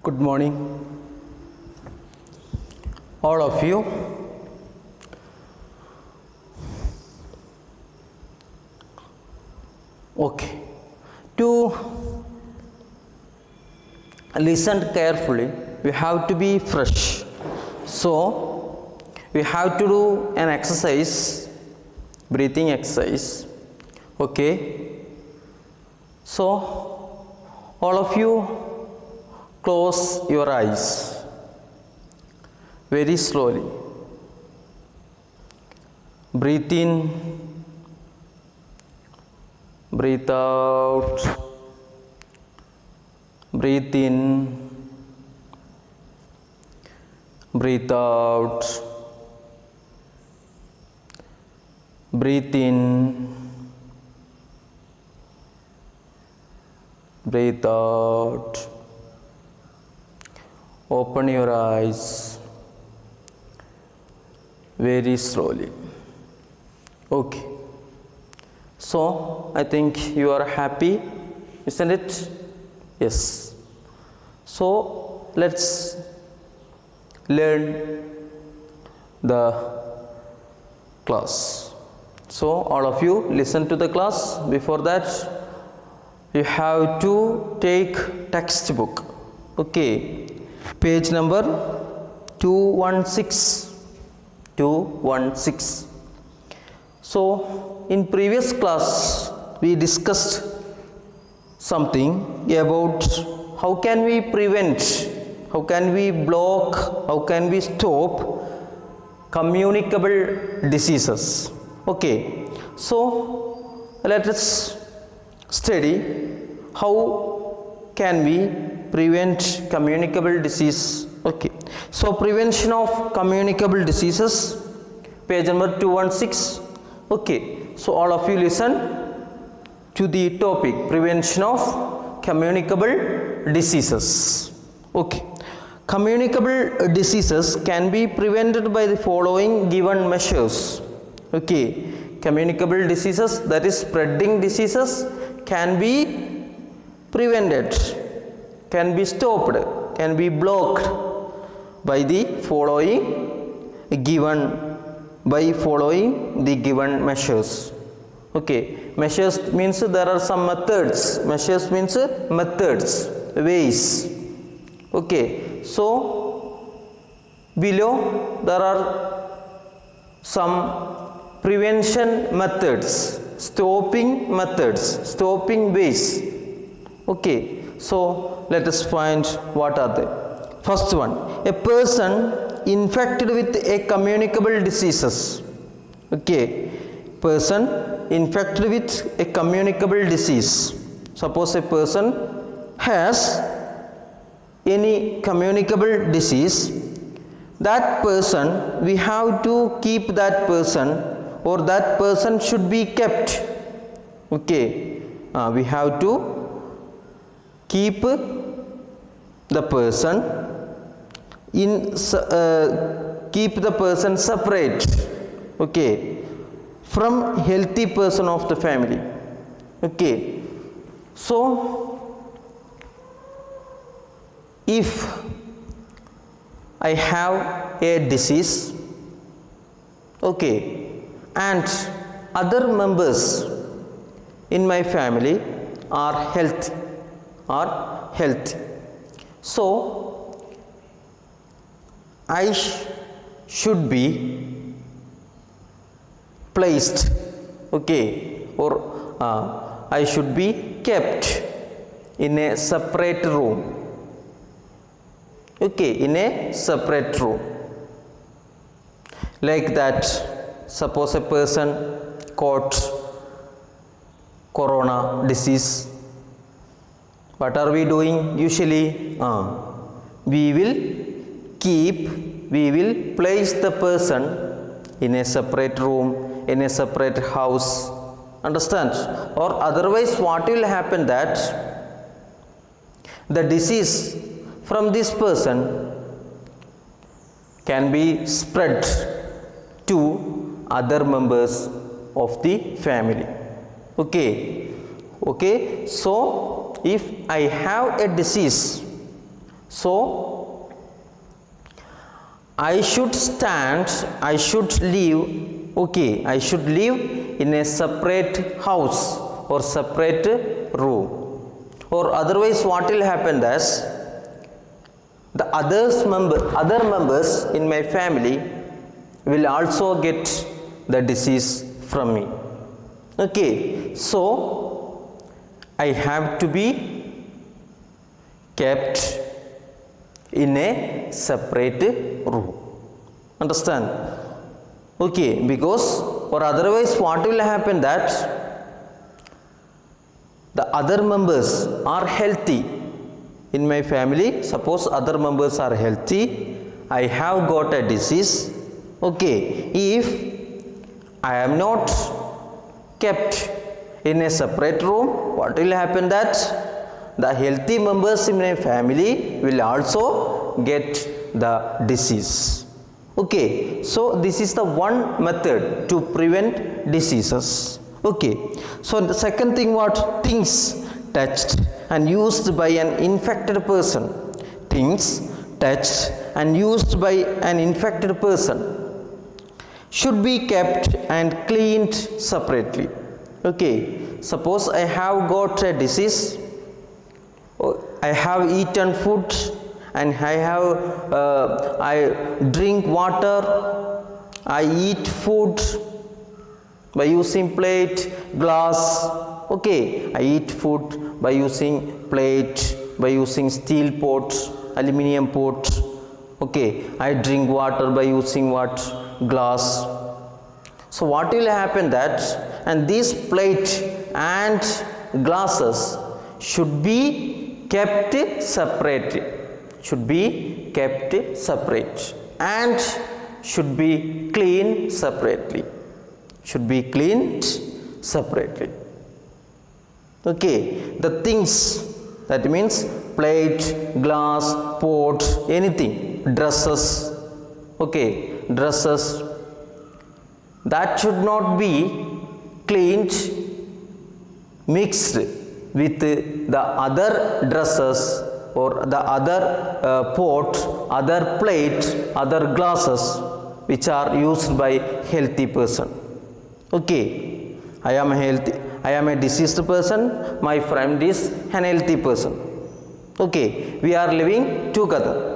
Good morning, all of you. Okay, to listen carefully, we have to be fresh. So, we have to do an exercise, breathing exercise. Okay, so all of you close your eyes very slowly. Breathe in, breathe out, breathe in, breathe out, breathe in, breathe out. Open your eyes very slowly. Okay. So, I think you are happy, isn't it? Yes. So, let's learn the class. So, all of you listen to the class. Before that, you have to take textbook. Okay. Page number 216. 216. So, in previous class, we discussed something about how can we prevent, how can we block, how can we stop communicable diseases. Okay. So, let us study how can we prevent communicable disease. Okay. So, prevention of communicable diseases, page number 216. Okay. So, all of you listen to the topic prevention of communicable diseases. Okay. Communicable diseases can be prevented by the following given measures. Okay. Communicable diseases, that is spreading diseases, can be prevented, can be stopped, can be blocked by the following given measures. Okay, measures means there are some methods. Measures means methods, ways. Okay, so below there are some prevention methods, stopping ways. Okay, so let us find what are they. First one, a person infected with a communicable diseases. Okay, person infected with a communicable disease. Suppose a person has any communicable disease, that person, we have to keep that person, or that person should be kept. Okay, we have to keep the person keep the person separate, okay, from healthy person of the family. Okay, so if I have a disease, okay, and other members in my family are healthy, so I should be placed, okay, or I should be kept in a separate room. Okay, in a separate room. Like that, suppose a person caught corona disease. What are we doing usually? We will place the person in a separate room, in a separate house. Understand? Or otherwise what will happen, that the disease from this person can be spread to other members of the family. Okay, so if I have a disease, So I should stand, I should live, okay, I should live in a separate house or separate room. Or otherwise what will happen is the other members in my family will also get the disease from me. Okay, so I have to be kept in a separate room. Understand? Okay, because or otherwise what will happen that the other members are healthy in my family. Suppose other members are healthy, I have got a disease. Okay, if I am not kept in a separate room, what will happen that the healthy members in my family will also get the disease. Okay, so this is the one method to prevent diseases. Okay, so the second thing, what? Things touched and used by an infected person. Things touched and used by an infected person should be kept and cleaned separately. Okay, suppose I have got a disease, I have eaten food and I drink water, I eat food by using plate, glass. Okay, I eat food by using plate, by using steel pot, aluminum pot. Okay, I drink water by using what? Glass. So what will happen that, and these plate and glasses should be kept separately, should be kept separate and should be cleaned separately, should be cleaned separately. Okay, the things, that means plate, glass, pot, anything, dresses. Okay, dresses, that should not be cleaned mixed with the other dresses or the other pot, other plate, other glasses which are used by healthy person. Okay, I am a diseased person, my friend is an healthy person. Okay, we are living together.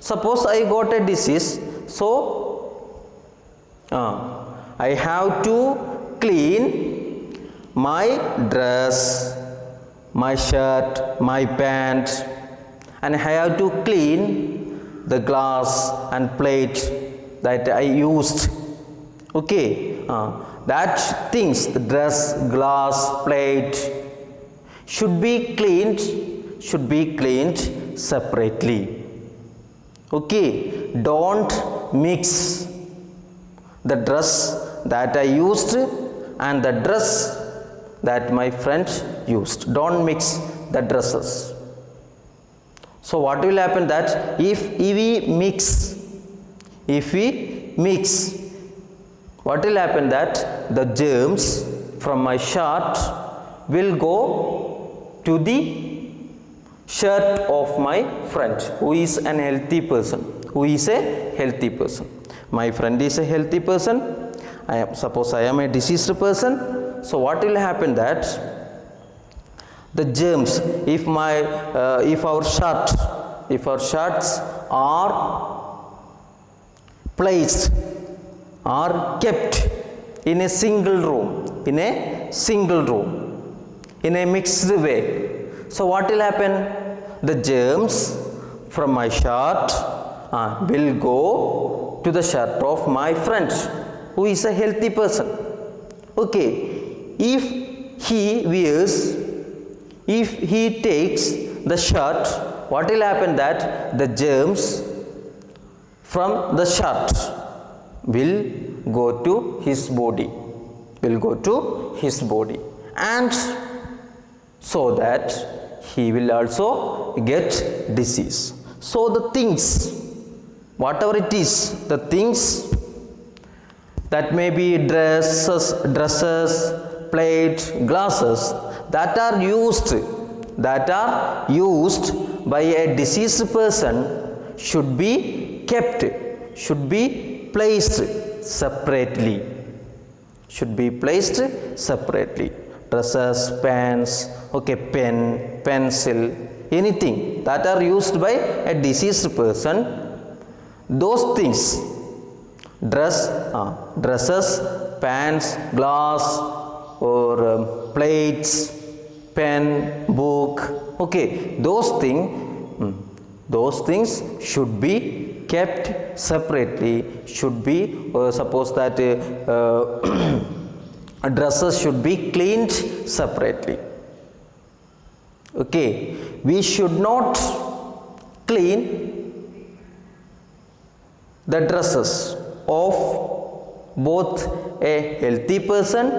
Suppose I got a disease, so I have to clean my dress, my shirt, my pant, and I have to clean the glass and plate that I used. Okay, that things, the dress, glass, plate should be cleaned separately. Okay, don't mix the dress that I used and the dress that my friend used. Don't mix the dresses. So what will happen that if we mix, what will happen that the germs from my shirt will go to the shirt of my friend who is an healthy person, My friend is a healthy person. Suppose I am a diseased person. So what will happen that the germs, if our shirts are placed, are kept in a single room, in a mixed way, so what will happen? The germs from my shirt will go to the shirt of my friend who is a healthy person. Okay, if he takes the shirt, what will happen that the germs from the shirt will go to his body, and so that he will also get disease. So the things, whatever it is, the things that may be dresses, plate, glasses that are used by a deceased person should be kept, should be placed separately, should be placed separately. Dresses, pens, okay, pen, pencil, anything that are used by a deceased person, those things, dresses, pans, glass, or plates, pen, book, okay, those things should be kept separately, should be suppose that dresses should be cleaned separately. Okay, we should not clean the dresses of both a healthy person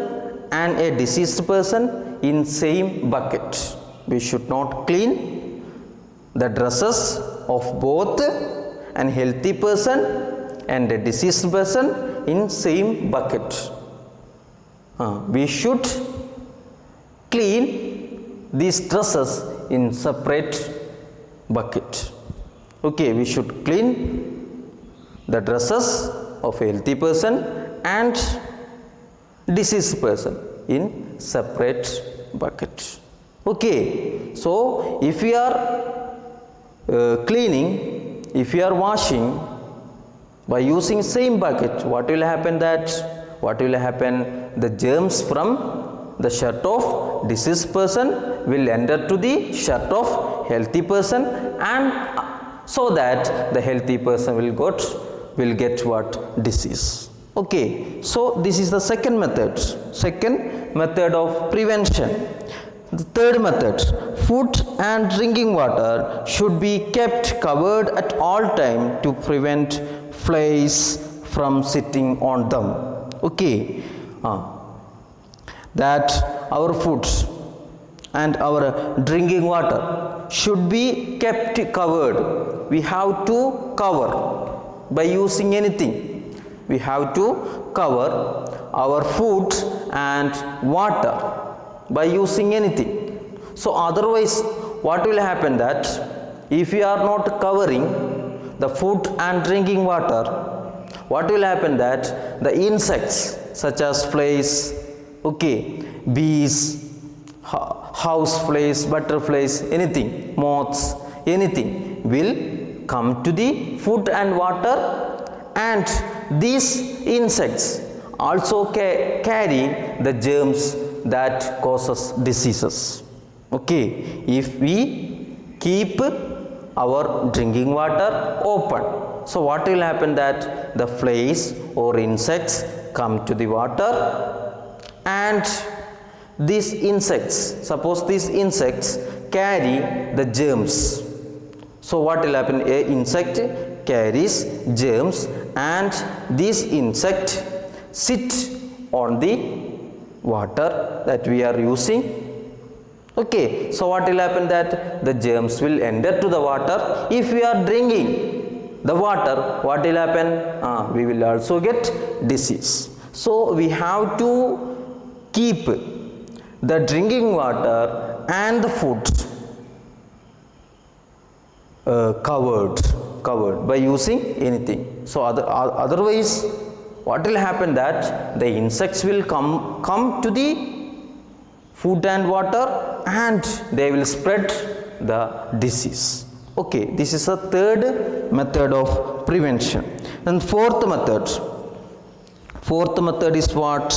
and a deceased person in same bucket. We should not clean the dresses of both an healthy person and a deceased person in same bucket. We should clean these dresses in separate bucket. Okay, we should clean the dresses of a healthy person and deceased person in separate bucket. Okay, so if we are cleaning, if we are washing by using same bucket, what will happen? The germs from the shirt of deceased person will enter to the shirt of healthy person, and so that the healthy person will get what? Disease. Okay, so this is the second method of prevention. The third method, food and drinking water should be kept covered at all time to prevent flies from sitting on them. Okay, that our foods and our drinking water should be kept covered. We have to cover by using anything. We have to cover our food and water by using anything. So otherwise what will happen, that if we are not covering the food and drinking water, what will happen, that the insects such as flies, okay, bees, house flies, butterflies, anything, moths, anything will come to the food and water, and these insects also carry the germs that causes diseases. Okay, if we keep our drinking water open, so what will happen, that the flies or insects come to the water, and these insects, suppose these insects carry the germs. So what will happen, a insect carries germs, and this insect sit on the water that we are using. Okay, so what will happen, that the germs will enter to the water. If we are drinking the water, what will happen, we will also get disease. So we have to keep the drinking water and the food covered by using anything. So otherwise what will happen, that the insects will come to the food and water, and they will spread the disease. Okay, this is the third method of prevention. Then fourth method is what?